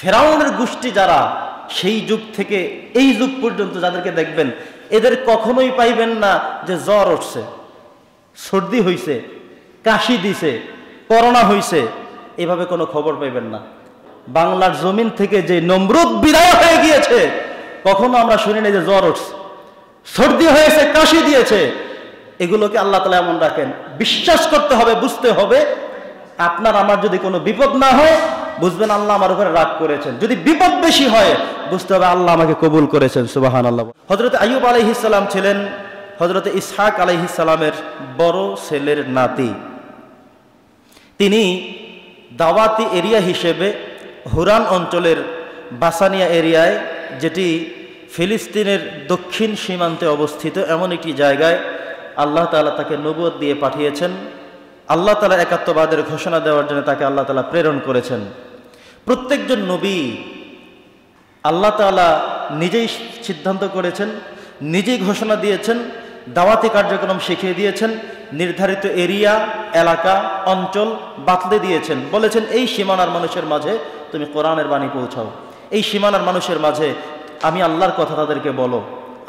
ফেরাউনের গোষ্ঠী যারা সেই যুগ থেকে এই যুগ পর্যন্ত যাদেরকে দেখবেন, এদের কখনোই পাইবেন না যে জ্বর উঠছে, সর্দি হইছে, কাশি দিছে, করোনা হইছে, এভাবে কোনো খবর পাইবেন না। বাংলার জমিন থেকে যে নমরুদ বিদায় হয়ে গিয়েছে, কখনো আমরা শুনি না যে জ্বর উঠছে, সর্দি হয়েছে, কাশি দিয়েছে। এগুলোকে আল্লাহ তাআলা এমন রাখেন। বিশ্বাস করতে হবে, বুঝতে হবে, আপনার আমার যদি কোনো বিপদ না হয়, বুঝবেন আল্লাহ আমার উপরে রাগ করেছেন। যদি বিপদ বেশি হয়, বুঝতে হবে আল্লাহ আমাকে কবুল করেছেন। সুবহানাল্লাহ। হযরত আইয়ুব আলাইহিস সালাম ছিলেন হযরত ইসহাক আলাইহিস সালামের বড় ছেলের নাতি। তিনি দাওয়াতি এরিয়া হিসেবে হুরান অঞ্চলের বাসানিয়া এরিয়ায়, যেটি ফিলিস্তিনের দক্ষিণ সীমান্তে অবস্থিত, এমন একটি জায়গায় আল্লাহ তাআলা তাকে নবুয়ত দিয়ে পাঠিয়েছেন। আল্লাহ তাআলা একাত্মবাদের ঘোষণা দেওয়ার জন্য তাকে আল্লাহ তাআলা প্রেরণ করেছেন। প্রত্যেকজন নবী আল্লাহ তাআলা নিজেই সিদ্ধান্ত করেছেন, নিজেই ঘোষণা দিয়েছেন, দাওয়াতি কার্যক্রম শিখিয়ে দিয়েছেন, নির্ধারিত এরিয়া, এলাকা, অঞ্চল বাতলে দিয়েছেন। বলেছেন এই সীমানার মানুষের মাঝে তুমি কোরআনের বাণী পৌঁছাও, এই সীমানার মানুষের মাঝে আমি আল্লাহর কথা তাদেরকে বলো,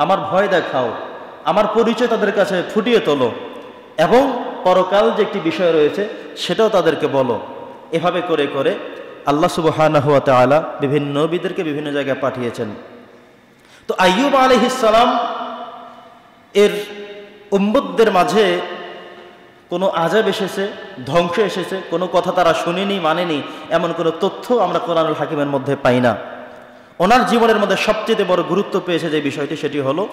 আমার ভয় দেখাও, আমার পরিচয় তাদের কাছে ফুটিয়ে তোলো, এবং পরকাল যে একটি বিষয় রয়েছে সেটাও তাদেরকে বলো। এভাবে করে করে আল্লাহ সুবহানাহু ওয়া তাআলা বিভিন্ন নবীদেরকে বিভিন্ন জায়গায় পাঠিয়েছেন। তো আইয়ুব আলাইহিস সালাম এর উম্মতদের মাঝে কোনো আযাব এসেছে, ধ্বংস এসেছে, কোনো কথা তারা শুনেনি, মানেনি, এমন কোনো তথ্য আমরা কোরআনুল হাকিমের মধ্যে পাই না। ওনার জীবনের মধ্যে সবচেয়ে বড় গুরুত্ব পেয়েছে যে বিষয়টি, সেটি হলো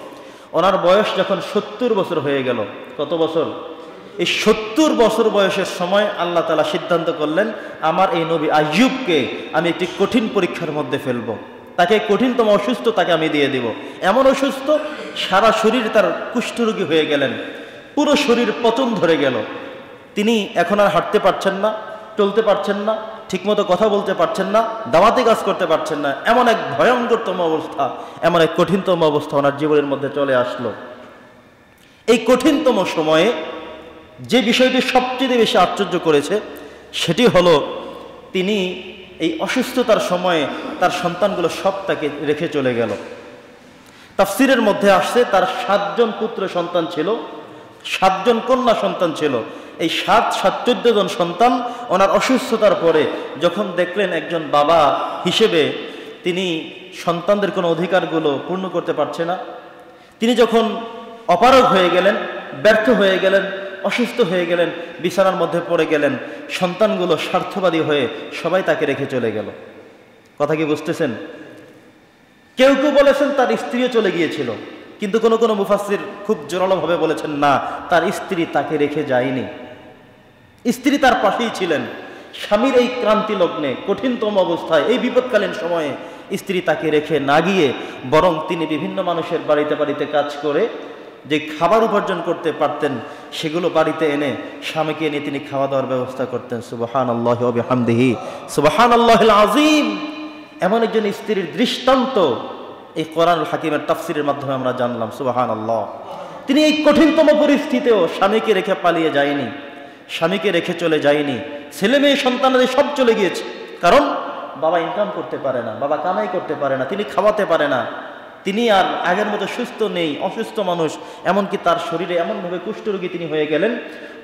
ওনার বয়স যখন 70 বছর হয়ে গেল। কত বছর? এই 70 বছর বয়সের সময় আল্লাহ তাআলা সিদ্ধান্ত করলেন, আমার এই নবী আইয়ুবকে আমি একটি কঠিন পরীক্ষার মধ্যে ফেলবো, তাকে কঠিনতম অসুস্থতাকে আমি দিয়ে দিব। এমন অসুস্থ, সারা শরীর তার কুষ্ঠরোগী হয়ে গেলেন, পুরো শরীর পচন ধরে গেল। তিনি এখন আর হাঁটতে পারছেন না, চলতে পারছেন না, ঠিকমতো কথা বলতে পারছেন না, দাওয়াতি কাজ করতে পারছেন না। এমন এক ভয়ঙ্করতম অবস্থা, এমন এক কঠিনতম অবস্থা ওনার জীবনের মধ্যে চলে আসলো। এই কঠিনতম সময়ে যে বিষয়টি সবচেয়ে বেশি আশ্চর্য করেছে সেটি হলো, তিনি এই অসুস্থতার সময়ে তার সন্তানগুলো সব তাকে রেখে চলে গেল। তাফসীরের মধ্যে আসছে তার 7 জন পুত্র সন্তান ছিল, 7 জন কন্যা সন্তান ছিল। এই 14 জন সন্তান ওনার অসুস্থতার পরে যখন দেখলেন একজন বাবা হিসেবে তিনি সন্তানদের কোনো অধিকারগুলো পূর্ণ করতে পারছে না, তিনি যখন অপারগ হয়ে গেলেন, ব্যর্থ হয়ে গেলেন, অসুস্থ হয়ে গেলেন, বিছানার মধ্যে পড়ে গেলেন, সন্তানগুলো স্বার্থবাদী হয়ে সবাই তাকে রেখে চলে গেল। কথা কি বুঝতেছেন? কেউ কেউ বলেছেন তার স্ত্রীও চলে গিয়েছিল, কিন্তু কোনো কোনো মুফাসসির খুব জোরালোভাবে বলেছেন না, তার স্ত্রী তাকে রেখে যায়নি, স্ত্রী তার পাশেই ছিলেন। স্বামীর এই ক্রান্তি লগ্নে, কঠিনতম অবস্থায়, এই বিপদকালীন সময়ে স্ত্রী তাকে রেখে না গিয়ে বরং তিনি বিভিন্ন মানুষের বাড়িতে বাড়িতে কাজ করে যে খাবার উপার্জন করতে পারতেন সেগুলো বাড়িতে এনে স্বামীকে এনে তিনি খাওয়া দাওয়ার ব্যবস্থা করতেন। সুবহানাল্লাহি ওয়া বিহামদিহি, সুবহানাল্লাহিল আযীম। এমন একজন স্ত্রীর দৃষ্টান্ত এই কোরআনুল হাকিমের তাফসীরের মাধ্যমে আমরা জানলাম। সুবহানাল্লাহ। তিনি এই কঠিনতম পরিস্থিতিতেও স্বামীকে রেখে পালিয়ে যায়নি, স্বামীকে রেখে চলে যায়নি। ছেলে মেয়ে সন্তানদের সব চলে গিয়েছে, কারণ বাবা ইনকাম করতে পারে না, বাবা কামাই করতে পারে না, তিনি খাওয়াতে পারে না, তিনি আর আগের মতো সুস্থ নেই, অসুস্থ মানুষ। এমনকি তার শরীরে এমনভাবে কুষ্ঠরোগী তিনি হয়ে গেলেন,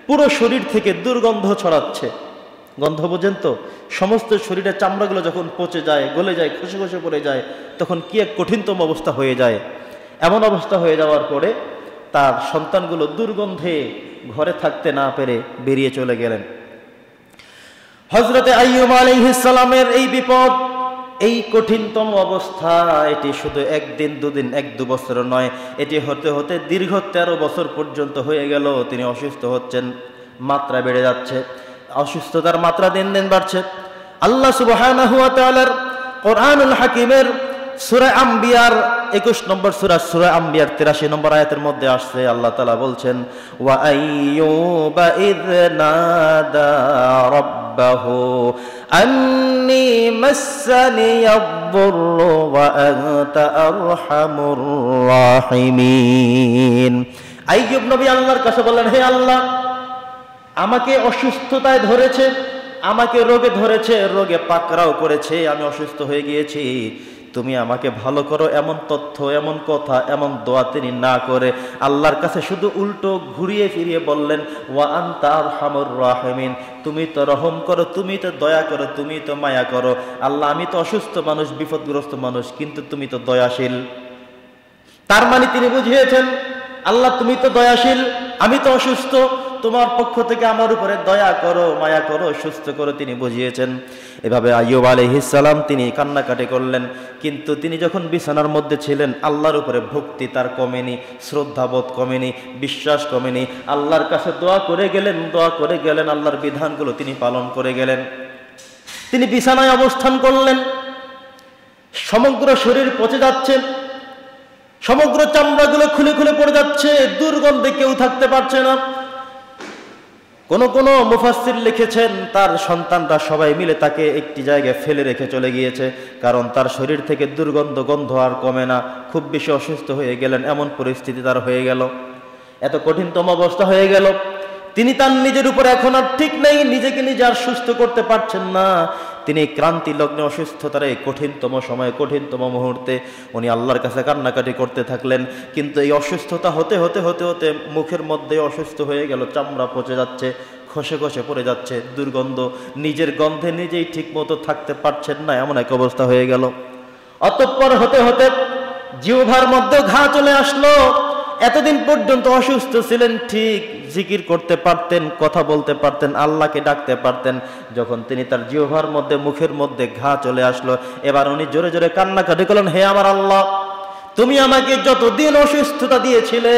পুরো শরীর থেকে দুর্গন্ধ ছড়াচ্ছে। গন্ধ বোঝেন তো? সমস্ত শরীরের চামড়াগুলো যখন পচে যায়, গলে যায়, খসে খসে পড়ে যায়, তখন কি এক কঠিনতম অবস্থা হয়ে যায়। এমন অবস্থা হয়ে যাওয়ার পরে তার সন্তানগুলো দুর্গন্ধে ঘরে থাকতে না পেরে বেরিয়ে চলে গেলেন। হযরতে আইয়ুব আলাইহিস সালামের এই বিপদ, এই কঠিনতম অবস্থা, এটি শুধু একদিন দুদিন, 1-2 বছর নয়, এটি হতে হতে দীর্ঘ 13 বছর পর্যন্ত হয়ে গেল। তিনি অসুস্থ হচ্ছেন, মাত্রা বেড়ে যাচ্ছে, অসুস্থতার মাত্রা দিন দিন বাড়ছে। আল্লাহ সুবহানাহু ওয়া তাআলার কোরআনুল হাকিমের সূরা আম্বিয়ার 21 নম্বর সূরা, সূরা আম্বিয়ার 83 নম্বর আয়াতের মধ্যে আসছে, আল্লাহ তাআলা বলছেন, ওয়া আইয়ুবা ইয নাদা রাব্বাহু আন্নী মাসসানিয়াদ-দুররু ওয়া আনতা আরহামুর রাহিমিন। আইয়ুব নবী আল্লাহর কাছে বললেন, হে আল্লাহ, আমাকে অসুস্থতায় ধরেছে, আমাকে রোগে ধরেছে, রোগে পাকড়াও করেছে, আমি অসুস্থ হয়ে গিয়েছি, তুমি আমাকে ভালো করো, এমন তথ্য, এমন কথা, এমন দোয়া তিনি না করে আল্লাহর কাছে শুধু উল্টো ঘুরিয়ে ফিরিয়ে বললেন, ওয়া আনতা আরহামুর রাহিমিন, তুমি তো রহম করো, তুমি তো দয়া করো, তুমি তো মায়া করো। আল্লাহ, আমি তো অসুস্থ মানুষ, বিপদগ্রস্ত মানুষ, কিন্তু তুমি তো দয়াশীল। তার মানে তিনি বুঝিয়েছেন, আল্লাহ তুমি তো দয়াশীল, আমি তো অসুস্থ, তোমার পক্ষ থেকে আমার উপরে দয়া করো, মায়া করো, সুস্থ করো, তিনি বুঝিয়েছেন। এভাবে আইয়ুব আলাইহিস সালাম তিনি কান্নাকাটি করলেন, কিন্তু তিনি যখন বিছানার মধ্যে ছিলেন আল্লাহর উপরে ভক্তি তার কমেনি, শ্রদ্ধাবোধ কমেনি, বিশ্বাস কমেনি। আল্লাহর কাছে দোয়া করে গেলেন, দোয়া করে গেলেন, আল্লাহর বিধানগুলো তিনি পালন করে গেলেন। তিনি বিছানায় অবস্থান করলেন, সমগ্র শরীর পচে যাচ্ছে, সমগ্র চামড়াগুলো খুলে খুলে পড়ে যাচ্ছে, দুর্গন্ধে কেউ থাকতে পারছে না। কোন কোন মুফাসসির লিখেছেন তার সন্তানরা সবাই মিলে তাকে একটি জায়গায় ফেলে রেখে চলে গিয়েছে, কারণ তার শরীর থেকে গন্ধ আর কমে না, খুব বেশি অসুস্থ হয়ে গেলেন, এমন পরিস্থিতি তার হয়ে গেল, এত কঠিনতম অবস্থা হয়ে গেল। তিনি তার নিজের উপর এখন আর ঠিক নেই, নিজেকে নিজে আর সুস্থ করতে পারছেন না। তিনি ক্রান্তি লগ্নে অসুস্থতার এই কঠিনতম সময়ে, কঠিনতম মুহূর্তে উনি আল্লাহর কাছে কান্নাকাটি করতে থাকলেন। কিন্তু এই অসুস্থতা হতে হতে হতে হতে মুখের মধ্যে অসুস্থ হয়ে গেল, চামড়া পচে যাচ্ছে, খসে খসে পড়ে যাচ্ছে, দুর্গন্ধ, নিজের গন্ধে নিজেই ঠিক মতো থাকতে পারছেন না, এমন এক অবস্থা হয়ে গেল। অতঃপর হতে হতে জিহ্বার মধ্যে ঘা চলে আসলো। এতদিন পর্যন্ত অসুস্থ ছিলেন ঠিক, জিকির করতে পারতেন, কথা বলতে পারতেন, আল্লাহকে ডাকতে পারতেন। যখন তিনি তার জিহ্বার মধ্যে, মুখের মধ্যে ঘা চলে আসলো, এবার উনি জোরে জোরে কান্নাকাটি করলেন, হে আমার আল্লাহ, তুমি আমাকে যতদিন অসুস্থতা দিয়েছিলে,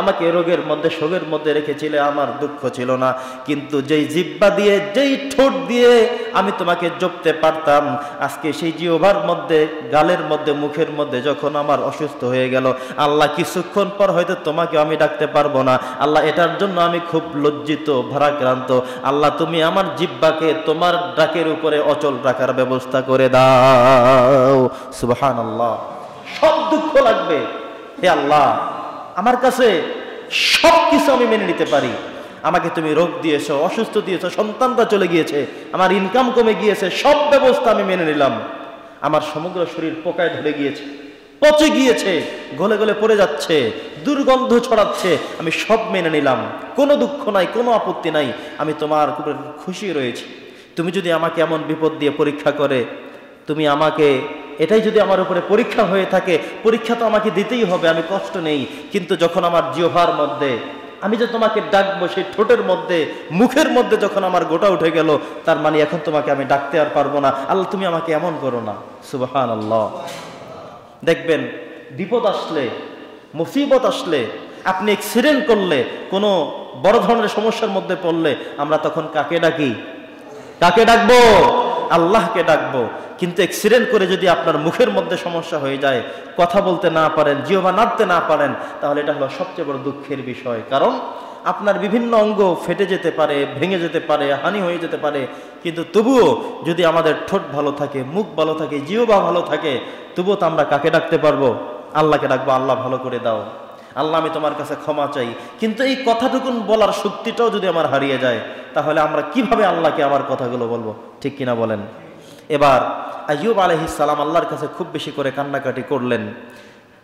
আমাকে রোগের মধ্যে, শোকের মধ্যে রেখেছিলে, আমার দুঃখ ছিল না, কিন্তু যেই জিহ্বা দিয়ে, যেই ঠোঁট দিয়ে আমি তোমাকে জপতে পারতাম, আজকে সেই জিহ্বার মধ্যে, গালের মধ্যে, মুখের মধ্যে যখন আমার অসুস্থ হয়ে গেল, আল্লাহ কিছুক্ষণ পর হয়তো তোমাকে আমি ডাকতে পারবো না। আল্লাহ, এটার জন্য আমি খুব লজ্জিত, ভারাক্রান্ত। আল্লাহ, তুমি আমার জিহ্বাকে তোমার ডাকের উপরে অচল রাখার ব্যবস্থা করে দাও। সুবহানাল্লাহ। সব দুঃখ লাগবে, হে আল্লাহ, আমার কাছে সব কিছু আমি মেনে নিতে পারি, আমাকে তুমি রোগ দিয়েছো, অসুস্থ দিয়েছো, সন্তানটা চলে গিয়েছে, আমার ইনকাম কমে গিয়েছে, সব ব্যবস্থা আমি মেনে নিলাম। আমার সমগ্র শরীর পোকায় ধরে গিয়েছে, পচে গিয়েছে, গলে গলে পড়ে যাচ্ছে, দুর্গন্ধ ছড়াচ্ছে, আমি সব মেনে নিলাম, কোনো দুঃখ নাই, কোনো আপত্তি নাই, আমি তোমার উপরে খুশি রয়েছি। তুমি যদি আমাকে এমন বিপদ দিয়ে পরীক্ষা করে, তুমি আমাকে, এটাই যদি আমার উপরে পরীক্ষা হয়ে থাকে, পরীক্ষা তো আমাকে দিতেই হবে, আমি কষ্ট নেই, কিন্তু যখন আমার জিহ্বার মধ্যে আমি যে তোমাকে ডাকবো, সেই ঠোঁটের মধ্যে, মুখের মধ্যে যখন আমার গোটা উঠে গেল, তার মানে এখন তোমাকে আমি ডাকতে আর পারবো না। আল্লাহ, তুমি আমাকে এমন করো না। সুবহানাল্লাহ। দেখবেন বিপদ আসলে, মুসিবত আসলে, আপনি অ্যাক্সিডেন্ট করলে, কোনো বড় ধরনের সমস্যার মধ্যে পড়লে, আমরা তখন কাকে ডাকি? কাকে ডাকবো? আল্লাহকে ডাকবো। কিন্তু অ্যাক্সিডেন্ট করে যদি আপনার মুখের মধ্যে সমস্যা হয়ে যায়, কথা বলতে না পারেন, জিহ্বা নাড়তে না পারেন, তাহলে এটা হলো সবচেয়ে বড় দুঃখের বিষয়। কারণ আপনার বিভিন্ন অঙ্গ ফেটে যেতে পারে, ভেঙে যেতে পারে, হানি হয়ে যেতে পারে, কিন্তু তবুও যদি আমাদের ঠোঁট ভালো থাকে, মুখ ভালো থাকে, জিহ্বা ভালো থাকে, তবুও তো আমরা কাকে ডাকতে পারবো? আল্লাহকে ডাকবো, আল্লাহ ভালো করে দাও, আল্লাহ আমি তোমার কাছে ক্ষমা চাই। কিন্তু এই কথাটুকুন বলার শক্তিটাও যদি আমার হারিয়ে যায়, তাহলে আমরা কিভাবে আল্লাহকে আমার কথাগুলো বলবো? ঠিক কিনা বলেন? এবার আইয়ুব আলাইহিস সালাম আল্লাহর কাছে খুব বেশি করে কান্নাকাটি করলেন।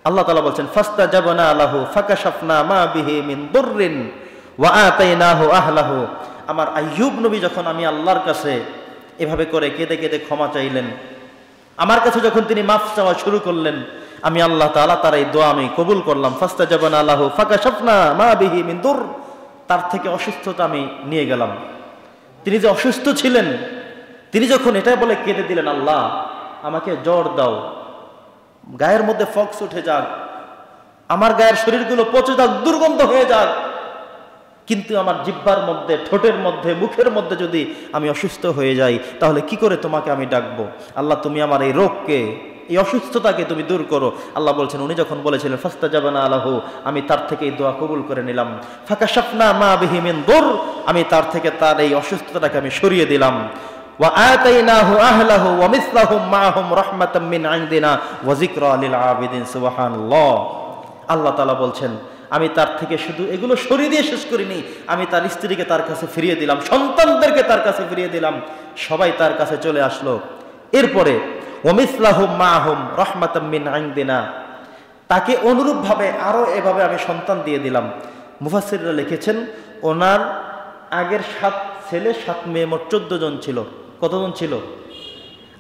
আল্লাহ তাআলা বলছেন, ফাস্তাজাবনা লাহু ফাকাশাফনা মা বিহি মিন দুররিন ওয়া আতাইনাহু আহলাহু। আমার আইয়ুব নবী যখন আমি আল্লাহর কাছে এভাবে করে কেঁদে কেঁদে ক্ষমা চাইলেন, আমার কাছে যখন তিনি মাফ চাওয়া শুরু করলেন, আমি আল্লাহ তাআলা তার এই দোয়া আমি কবুল করলাম। ফাস্তাজাবনা লাহু ফাকাশাফনা মা বিহি মিন দুর, তার থেকে অসুস্থতা আমি নিয়ে গেলাম। তিনি যে অসুস্থ ছিলেন, তিনি যখন এটা বলে কেঁদে দিলেন, আল্লাহ আমাকে জ্বর দাও, গায়ের মধ্যে ফক্স উঠে যাক, আমার গায়ের শরীরগুলো পচে যাক, দুর্গন্ধ হয়ে যাক, কিন্তু আমার জিহ্বার মধ্যে, ঠোঁটের মধ্যে, মুখের মধ্যে যদি আমি অসুস্থ হয়ে যাই, তাহলে কি করে তোমাকে আমি ডাকবো? আল্লাহ তুমি আমার এই রোগকে, এই অসুস্থতাকে তুমি দূর করো। আল্লাহ বলছেন, উনি যখন বলেছিলেন ফাস্তাজাবনা লাহু, আমি তার থেকে এই দোয়া কবুল করে নিলাম। ফাকাশাফনা মা বিহি মিন দুর, আমি তার থেকে তার এই অসুস্থতাটাকে আমি সরিয়ে দিলাম। ওয়া আতাইনাহু আহলাহু ওয়া মিসলাহুম মাআহুম রাহমাতাম মিন ইনদিনা ওয়া যিকরা লিল আবিদিন। সুবহানাল্লাহ। আল্লাহ তাআলা বলছেন, আমি তার থেকে শুধু এগুলো সরিয়ে দিয়ে শেষ করিনি, আমি তার স্ত্রীকে তার কাছে ফিরিয়ে দিলাম, সন্তানদেরকে তার কাছে ফিরিয়ে দিলাম, সবাই তার কাছে চলে আসলো। এরপরে ওমিসলাহুম মাহুম রাহমাতাম মিন ইনদিনা, তাকে অনুরূপভাবে আরো এভাবে আমি সন্তান দিয়ে দিলাম। মুফাসসিররা লিখেছেন ওনার আগের 7 ছেলে 7 মেয়ে, মোট 14 জন ছিল। কতজন ছিল?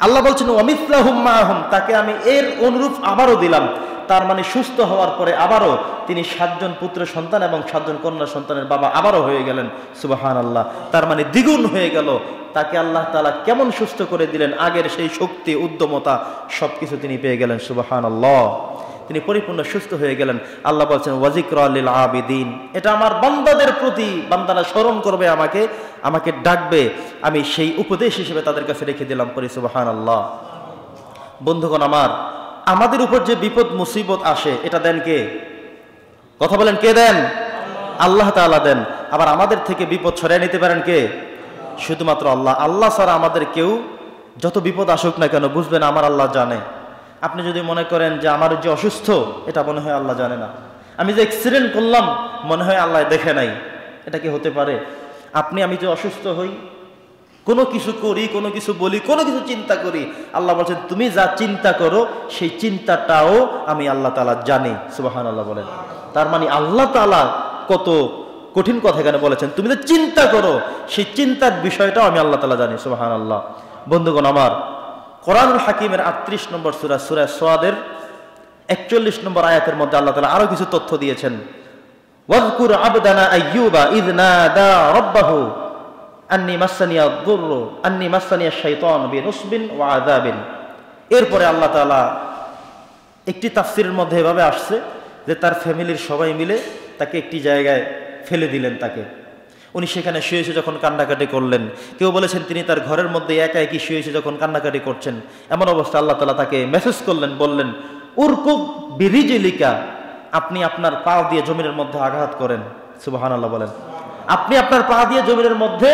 আল্লাহ বলছেন ওয়ামিসলাহুম মাহুম, তাকে আমি এর অনুরূপ আবারও দিলাম। তার মানে সুস্থ হওয়ার পরে আবারও তিনি 7 জন পুত্র সন্তান এবং 7 জন কন্যা সন্তানের বাবা আবারও হয়ে গেলেন। সুবহানাল্লাহ, তার মানে দ্বিগুণ হয়ে গেল। তাকে আল্লাহ তাআলা কেমন সুস্থ করে দিলেন, আগের সেই শক্তি উদ্যমতা সবকিছু তিনি পেয়ে গেলেন। সুবহানাল্লাহ, তিনি পরিপূর্ণ সুস্থ হয়ে গেলেন। আল্লাহ বলছেন ওয়াজিকরা লিল আবিদিন, এটা আমার বান্দাদের প্রতি, বান্দারা স্মরণ করবে আমাকে, আমাকে ডাকবে, আমি সেই উপদেশ হিসেবে তাদের কাছে রেখে দিলাম। পরি সুবহানাল্লাহ। বন্ধুগণ আমার, আমাদের উপর যে বিপদ মুসিবত আসে এটা দেন কে? কথা বলেন, কে দেন? আল্লাহ তাআলা দেন। আবার আমাদের থেকে বিপদ সরিয়ে নিতে পারেন কে? শুধুমাত্র আল্লাহ। আল্লাহ ছাড়া আমাদের কেউ যত বিপদ আসুক না কেন, বুঝবেন আমার আল্লাহ জানে। আপনি যদি মনে করেন যে আমার যে অসুস্থ, এটা মনে হয় আল্লাহ জানে না। আমি যে অ্যাক্সিডেন্ট করলাম, মনে হয় আল্লাহ দেখে নাই। এটা কি হতে পারে? আমি যে অসুস্থ হই, কোনো কিছু করি, কোনো কিছু বলি, কোনো কিছু চিন্তা করি, আল্লাহ বলছেন তুমি যা চিন্তা করো সেই চিন্তাটাও আমি আল্লাহ তাআলা জানি। সুবহানাল্লাহ বলেন। তার মানে আল্লাহ তাআলা কত কঠিন কথা এখানে বলেছেন, তুমি যে চিন্তা করো সেই চিন্তার বিষয়টাও আমি আল্লাহ তাআলা জানি। সুবহানাল্লাহ। বন্ধুগণ আমার, কোরআনুল হাকিমের 38 নম্বর সূরা, সূরা সাদের 41 নম্বর আয়াতের মধ্যে আল্লাহ তাআলা আরো কিছু তথ্য দিয়েছেন। ওয়াযকুর আবদানা আইয়ুবা ইয নাদা রাব্বাহু আন্নী মাসানিয়া দুররু আন্নী মাসানিয়া শাইতান বিনুসবিন ওয়া আযাবিন। এরপরে আল্লাহ তাআলা একটি তাফসীরের মধ্যে এভাবে আসছে যে তার ফ্যামিলির সবাই মিলে তাকে একটি জায়গায় ফেলে দিলেন। তাকে উনি সেখানে শুয়ে শুয়ে যখন কান্নাকাটি করলেন, কেউ বলেছেন তিনি তার ঘরের মধ্যে একা একই শুয়ে শুয়ে যখন কান্নাকাটি করছেন, এমন অবস্থা আল্লাহ তাআলা তাকে মেসেজ করলেন, বললেন উরকুব বিরিজলিকা, আপনি আপনার পা দিয়ে জমিনের মধ্যে আঘাত করেন। সুবহানাল্লাহ বলেন। আপনি আপনার পা দিয়ে জমিনের মধ্যে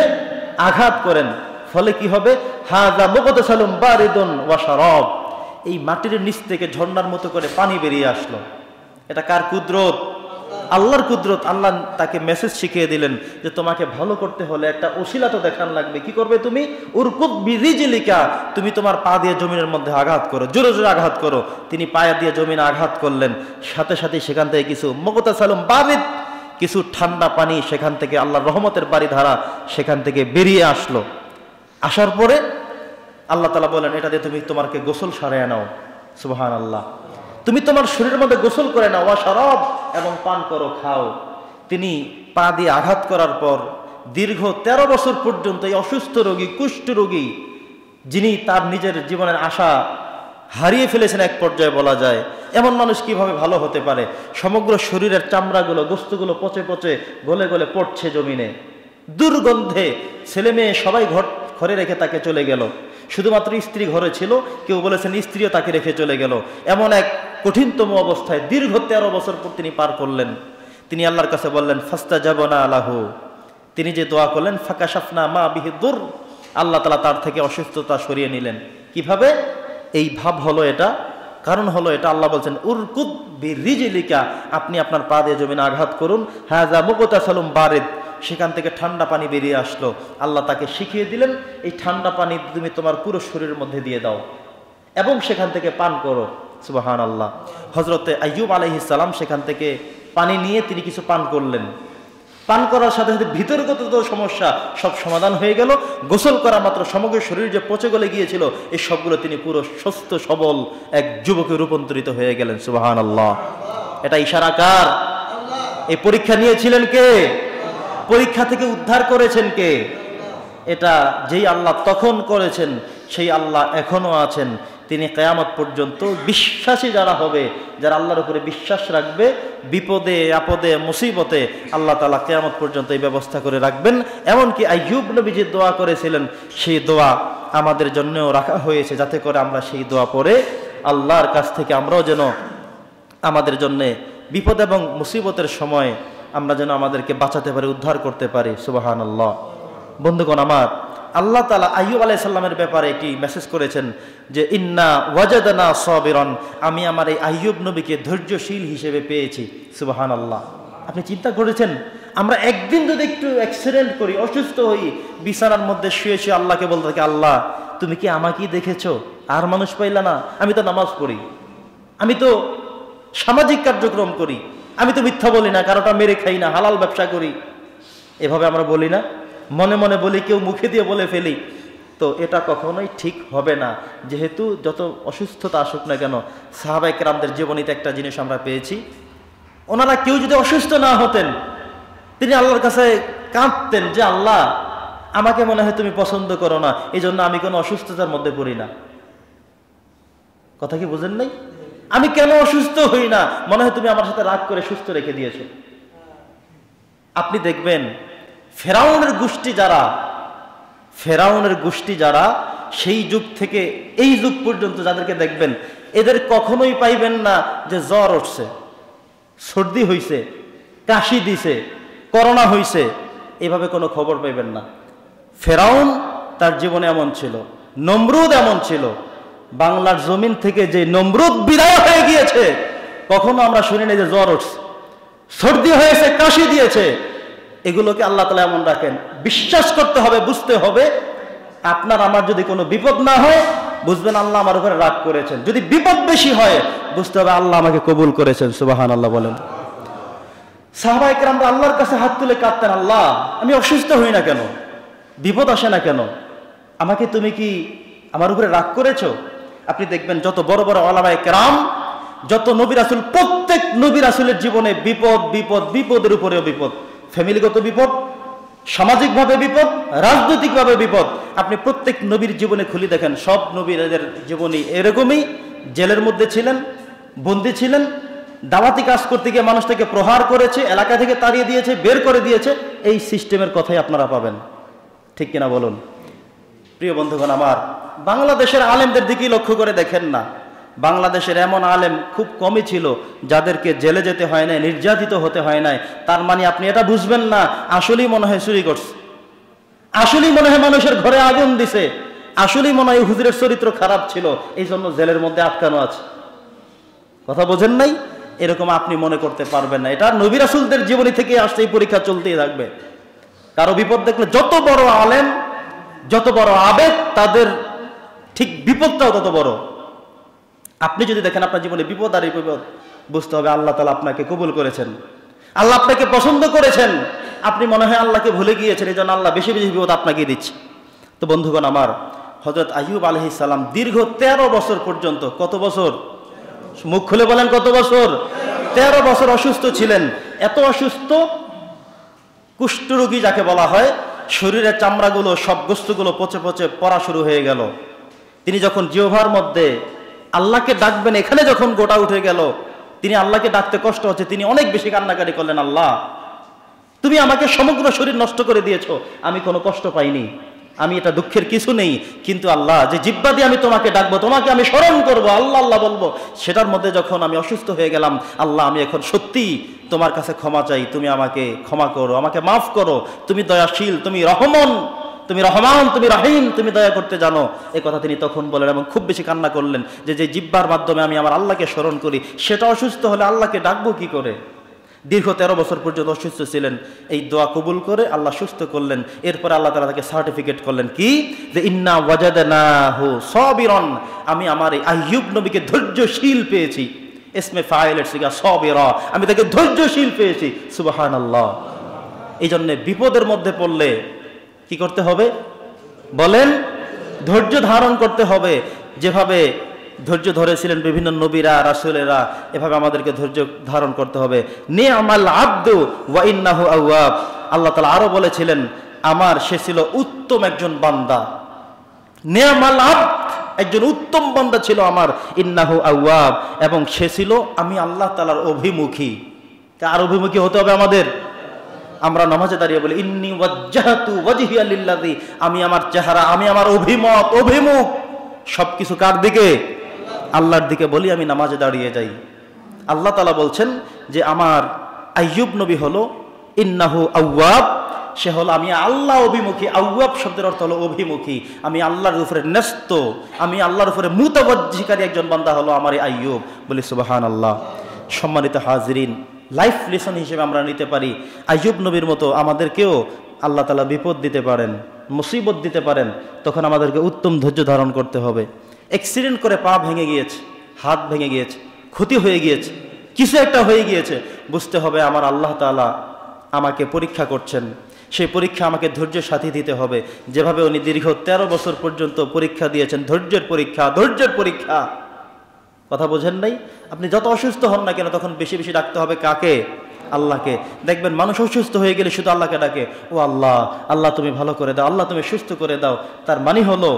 আঘাত করেন, ফলে কি হবে? হাযা মুগতাসালুম বারিদুন ওয়া শারাব, এই মাটির নিচ থেকে ঝর্ণার মতো করে পানি বেরিয়ে আসলো। এটা কার কুদরত? আল্লাহর কুদরত। আল্লাহ তাকে মেসেজ শিখিয়ে দিলেন যে তোমাকে ভালো করতে হলে একটা ওসিলা তো দেখান লাগবে। কি করবে তুমি? উরকুব বিরিজলিকা, তুমি তোমার পা দিয়ে জমিনের মধ্যে আঘাত করো, জোরে জোরে আঘাত করো। তিনি পায়া দিয়ে জমিনে আঘাত করলেন, সাথে সাথে সেখান থেকে কিছু মুগতাসালুম বারিদ, কিছু ঠান্ডা পানি সেখান থেকে, আল্লাহর রহমতের বাড়ি ধারা সেখান থেকে বেরিয়ে আসলো। আসার পরে আল্লাহ তাআলা বলেন এটা দিয়ে তুমি তোমাকে গোসল সারিয়ে নাও। সুবহানাল্লাহ। তুমি তোমার শরীরের মধ্যে গোসল করে নাও, ওয়া শারাব, এবং পান করো, খাও। তিনি পা দিয়ে আঘাত করার পর দীর্ঘ 13 বছর পর্যন্ত এই অসুস্থ রোগী, কুষ্ঠ রোগী, যিনি তার নিজের জীবনের আশা হারিয়ে ফেলেছেন এক পর্যায়ে বলা যায়, এমন মানুষ কিভাবে ভালো হতে পারে? সমগ্র শরীরের চামড়াগুলো, গোস্তগুলো পচে পচে গলে গলে পড়ছে জমিনে, দুর্গন্ধে। ছেলে মেয়ে সবাই ঘরে রেখে তাকে চলে গেল, শুধুমাত্র স্ত্রী ঘরে ছিল। কেউ বলেছেন স্ত্রীও তাকে রেখে চলে গেল। এমন এক কঠিনতম অবস্থায় দীর্ঘ 13 বছর পর তিনি পার করলেন। তিনি আল্লাহর কাছে বললেন ফাস্তাজাবনা লাহু, তিনি যে দোয়া করলেন ফাকাশাফনা মা বিহি দুর, আল্লাহ তাআলা তার থেকে অসুস্থতা সরিয়ে নিলেন। কিভাবে? এই ভাব হলো এটা, কারণ হলো এটা। আল্লাহ বলছেন উরকুব বিরিজলিকা, আপনি আপনার পা দিয়ে জমিনে আঘাত করুন। হাযা মুগতাসালুম বারিদ, সেখান থেকে ঠান্ডা পানি বেরিয়ে আসলো। আল্লাহ তাকে শিখিয়ে দিলেন এই ঠান্ডা পানি তুমি তোমার পুরো শরীরের মধ্যে দিয়ে দাও এবং সেখান থেকে পান করো। সুবহানাল্লাহ। হযরতে আইয়ুব আলাইহিস সালাম সেখান থেকে পানি নিয়ে তিনি কিছু পান করলেন। পান করার সাথে সাথে ভিতরগত সমস্যা সব সমাধান হয়ে গেল। গোসল করা মাত্র সমগ্র শরীর যে পচে গলে গিয়েছিল, এই সবগুলো তিনি পুরো সুস্থ সবল এক যুবকে রূপান্তরিত হয়ে গেলেন। সুবহানাল্লাহ। এটা ইশারা কার? এই পরীক্ষা নিয়েছিলেন কে? পরীক্ষা থেকে উদ্ধার করেছেন কে? এটা যেই আল্লাহ তখন করেছেন সেই আল্লাহ এখনো আছেন। তিনি কিয়ামত পর্যন্ত বিশ্বাসী যারা হবে, যারা আল্লাহর উপরে বিশ্বাস রাখবে, বিপদে আপদে মুসিবতে আল্লাহ তাআলা কিয়ামত পর্যন্ত এই ব্যবস্থা করে রাখবেন। এমনকি আইয়ুব নবী যে দোয়া করেছিলেন সেই দোয়া আমাদের জন্যও রাখা হয়েছে, যাতে করে আমরা সেই দোয়া পড়ে আল্লাহর কাছ থেকে আমরাও যেন আমাদের জন্যে বিপদ এবং মুসিবতের সময় আমরা যেন আমাদেরকে বাঁচাতে পারি, উদ্ধার করতে পারি। সুবহানাল্লাহ। বন্ধুগণ আমার, আল্লাহ তাআলা আইয়ুব আলাইহিস সালামের ব্যাপারে একটি মেসেজ করেছেন যে ইন্না ওয়াজাদনা সাবিরান, আমি আমার এই আইয়ুব নবীকে ধৈর্যশীল হিসেবে পেয়েছি। সুবহানাল্লাহ। আপনি চিন্তা করেছেন আমরা একদিন যদি একটু অ্যাক্সিডেন্ট করি, অসুস্থ হই, বিছানার মধ্যে শুয়ে শুয়ে আল্লাহকে বলতে থাকি, আল্লাহ তুমি কি আমাকেই দেখেছো, আর মানুষ পাইলা না? আমি তো নামাজ পড়ি, আমি তো সামাজিক কার্যক্রম করি, আমি তো মিথ্যা বলি না, কারোটা মেরে খাই না, হালাল ব্যবসা করি। এভাবে আমরা বলি না, মনে মনে বলি, কেউ মুখে দিয়ে বলে ফেলি। তো এটা কখনোই ঠিক হবে না। যেহেতু যত অসুস্থতা আসুক না কেন, সাহাবায়ে কেরামদের জীবনীতে একটা জিনিস আমরা পেয়েছি, ওনারা কেউ যদি অসুস্থ না হতেন, তিনি আল্লাহর কাছে কাঁদতেন যে আল্লাহ আমাকে মনে হয় তুমি পছন্দ করো না, এই জন্য আমি কোনো অসুস্থতার মধ্যে পড়ি না। কথা কি বুঝেন নাই? আমি কেন অসুস্থ হই না, মনে হয় তুমি আমার সাথে রাগ করে সুস্থ রেখে দিয়েছো। আপনি দেখবেন ফেরাউনের গোষ্ঠী যারা সেই যুগ থেকে এই যুগ পর্যন্ত যাদেরকে দেখবেন, এদের কখনোই পাইবেন না যে জ্বর উঠছে, সর্দি হইছে, কাশি দিছে, করোনা হইছে, এভাবে কোনো খবর পাইবেন না। ফেরাউন তার জীবনে এমন ছিল, নমরুদ এমন ছিল। বাংলার জমিন থেকে যে নমরুদ বিদায় হয়ে গিয়েছে, কখনো আমরা শুনি না যে জ্বর উঠছে, সর্দি হয়েছে, কাশি দিয়েছে। এগুলোকে আল্লাহ তাআলা এমন রাখেন। বিশ্বাস করতে হবে, বুঝতে হবে, আপনার আমার যদি কোনো বিপদ না হয়, বুঝবেন আল্লাহ আমার উপরে রাগ করেছেন। যদি বিপদ বেশি হয়, বুঝতে হবে আল্লাহ আমাকে কবুল করেছেন। সুবহানাল্লাহ বলেন। সাহাবায়ে কেরামরা আল্লাহর কাছে হাত তুলে কাঁদতেন, আল্লাহ আমি অসুস্থ হই না কেন, বিপদ আসে না কেন, আমাকে তুমি কি আমার উপরে রাগ করেছো? আপনি দেখবেন যত বড় বড় ওলামায়ে কেরাম, যত নবী রাসূল, প্রত্যেক নবী রাসূলের জীবনে বিপদ বিপদ, বিপদের উপরেও বিপদ, ফ্যামিলিগত বিপদ, সামাজিকভাবে বিপদ, রাজনৈতিকভাবে বিপদ। আপনি প্রত্যেক নবীর জীবনে খুলে দেখেন, সব নবীদের জীবনী এরকমই। জেলের মধ্যে ছিলেন, বন্দী ছিলেন, দাওয়াতি কাজ করতে গিয়ে মানুষ থেকে প্রহার করেছে, এলাকা থেকে তাড়িয়ে দিয়েছে, বের করে দিয়েছে। এই সিস্টেমের কথাই আপনারা পাবেন, ঠিক কিনা বলুন? প্রিয় বন্ধুগণ আমার, বাংলাদেশের আলেমদের দিকেই লক্ষ্য করে দেখেন না, বাংলাদেশের এমন আলেম খুব কমই ছিল যাদেরকে জেলে যেতে হয় নাই, নির্যাতিত হতে হয় নাই। তার মানে আপনি এটা বুঝবেন না, আসলেই মনে হয় চুরি করছে, আসলেই মনে হয় মানুষের ঘরে আগুন দিছে, আসলেই মনে হয় হুজুরের চরিত্র খারাপ ছিল, এই জন্য জেলের মধ্যে আটকানো আছে। কথা বোঝেন নাই? এরকম আপনি মনে করতে পারবেন না। এটা নবী রাসূলদের জীবনী থেকে আসছে, এই পরীক্ষা চলতেই থাকবে। কারো বিপদ দেখলে, যত বড় আলেম, যত বড় আবেগ, তাদের ঠিক বিপদটাও তত বড়। আপনি যদি দেখেন আপনার জীবনে বিপদ আর এই বিপদ, বুঝতে হবে আল্লাহ তাআলা আপনাকে কবুল করেছেন, আল্লাহ আপনাকে পছন্দ করেছেন। আপনি মনে হয় আল্লাহকে ভুলে গিয়েছেন, এই জন্য আল্লাহ বেশি বেশি বিপদ আপনাকে দিচ্ছে। তো বন্ধুগণ আমার, হযরত আইয়ুব আলাইহিস সালাম দীর্ঘ 13 বছর পর্যন্ত, কত বছর? মুখ খুলে বলেন, কত বছর? 13 বছর অসুস্থ ছিলেন। এত অসুস্থ, কুষ্ঠরোগী যাকে বলা হয়, শরীরের চামড়াগুলো, সব গোস্তগুলো পচে পচে পড়া শুরু হয়ে গেল। তিনি যখন জিহ্বার মধ্যে আল্লাহকে ডাকবেন, এখানে যখন গোটা উঠে গেল, তিনি আল্লাহকে ডাকতে কষ্ট হচ্ছে, তিনি অনেক বেশি কান্নাকাটি করলেন, আল্লাহ তুমি আমাকে সমগ্র শরীর নষ্ট করে দিয়েছো, আমি কোনো কষ্ট পাইনি, আমি এটা দুঃখের কিছু নেই, কিন্তু আল্লাহ যে জিহ্বা দিয়ে আমি তোমাকে ডাকবো, তোমাকে আমি স্মরণ করবো, আল্লাহ আল্লাহ বলবো, সেটার মধ্যে যখন আমি অসুস্থ হয়ে গেলাম, আল্লাহ আমি এখন সত্যি তোমার কাছে ক্ষমা চাই, তুমি আমাকে ক্ষমা করো, আমাকে মাফ করো, তুমি দয়াশীল, তুমি রহমান, তুমি রহমান, তুমি রহিম, তুমি দয়া করতে জানো। এই কথা তিনি তখন বলেন এবং খুব বেশি কান্না করলেন যে যে জিহ্বার মাধ্যমে আমি আমার আল্লাহকে স্মরণ করি, সেটা অসুস্থ হলে আল্লাহকে ডাকবো কি করে? দীর্ঘ 13 বছর পর্যন্ত অসুস্থ ছিলেন। এই দোয়া কবুল করে আল্লাহ সুস্থ করলেন। এরপর আল্লাহ তাআলা তাকে সার্টিফিকেট করলেন কি, যে ইন্না ওয়াজাদনাহু সাবিরান, আমি আমার এই আইয়ুব নবীকে ধৈর্যশীল পেয়েছি। ইসমে ফাইলের সিগা সাবিরা, আমি তাকে ধৈর্যশীল পেয়েছি। সুবহানাল্লাহ। এই জন্য বিপদের মধ্যে পড়লে কি করতে হবে বলেন? ধৈর্য ধারণ করতে হবে। যেভাবে ধৈর্য ধরেছিলেন বিভিন্ন নবীরা, রাসূলেরা, এভাবে আমাদেরকে ধৈর্য ধারণ করতে হবে। নি'মাল আবদু ওয়া ইন্নাহু আওয়াব। আল্লাহ তাআলা আরো বলেছিলেন, আমার সে ছিল উত্তম একজন বান্দা। নি'মাল আবদ, একজন উত্তম বান্দা ছিল আমার, ইন্নাহু আওয়াব, এবং সে ছিল আমি আল্লাহ তাআলার অভিমুখী। কার অভিমুখী হতে হবে আমাদের? আমরা নামাজে দাঁড়িয়ে বলি ইন্নী ওয়াজ্জাহতু ওয়াজহিয়া লিল্লাযী, আমি আমার চেহারা, আমি আমার অভিমত, অভিমুখ সবকিছু কার দিকে? আল্লাহর দিকে বলি, আমি নামাজে দাঁড়িয়ে যাই। আল্লাহ তাআলা বলছেন যে আমার আইয়ুব নবী হলো ইন্নাহু আওয়াব, সে হলো আমি আল্লাহ অভিমুখী। আওয়াব শব্দের অর্থ হলো অভিমুখী, আমি আল্লাহর উপরে ন্যস্ত, আমি আল্লাহর উপরে মুতাওয়াজ্জিহকারী একজন বান্দা হলো আমার এই আইয়ুব। বলি সুবহানাল্লাহ। সম্মানিত হাজিরিন, লাইফ লেসন হিসেবে আমরা নিতে পারি। আইয়ুব নবীর মতো আমাদেরকেও আল্লাহ তাআলা বিপদ দিতে পারেন, মুসিবত দিতে পারেন, তখন আমাদেরকে উত্তম ধৈর্য ধারণ করতে হবে। অ্যাক্সিডেন্ট করে পা ভেঙে গিয়েছে, হাত ভেঙে গিয়েছে, ক্ষতি হয়ে গিয়েছে, কিছু একটা হয়ে গিয়েছে, বুঝতে হবে আমার আল্লাহ তাআলা আমাকে পরীক্ষা করছেন। সেই পরীক্ষা আমাকে ধৈর্যের সাথে দিতে হবে। যেভাবে উনি দীর্ঘ 13 বছর পর্যন্ত পরীক্ষা দিয়েছেন, ধৈর্যের পরীক্ষা, ধৈর্যের পরীক্ষা। কথা বোঝেন নাই? আপনি যত অসুস্থ হন না কেন, তখন বেশি বেশি ডাকতে হবে কাকে? আল্লাহকে। দেখবেন মানুষ অসুস্থ হয়ে গেলে শুধু আল্লাহকে ডাকে, ও আল্লাহ, আল্লাহ তুমি ভালো করে দাও, আল্লাহ তুমি সুস্থ করে দাও। তার মানে হলো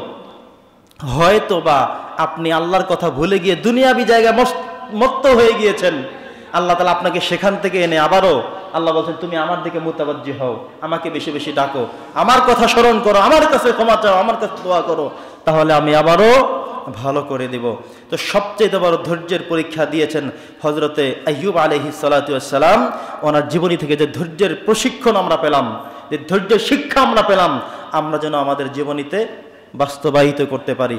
হয়তো বা আপনি আল্লাহর কথা ভুলে গিয়ে দুনিয়াবি জায়গায় মত্ত হয়ে গিয়েছেন। আল্লাহ তাআলা আপনাকে সেখান থেকে এনে আবারও আল্লাহ বলছেন, তুমি আমার দিকে মুতাবাজ্জি হও, আমাকে বেশি বেশি ডাকো, আমার কথা স্মরণ করো, আমার কাছে ক্ষমা চাও, আমার কাছে দোয়া করো, তাহলে আমি আবারও ভালো করে দিব। তো সবচেয়ে বড় ধৈর্যের পরীক্ষা দিয়েছেন হযরতে আইয়ুব আলাইহিস সালাতু ওয়াস সালাম। ওনার জীবনী থেকে যে ধৈর্যের প্রশিক্ষণ আমরা পেলাম, যে ধৈর্যের শিক্ষা আমরা পেলাম, আমরা যেন আমাদের জীবনীতে বাস্তবায়িত করতে পারি।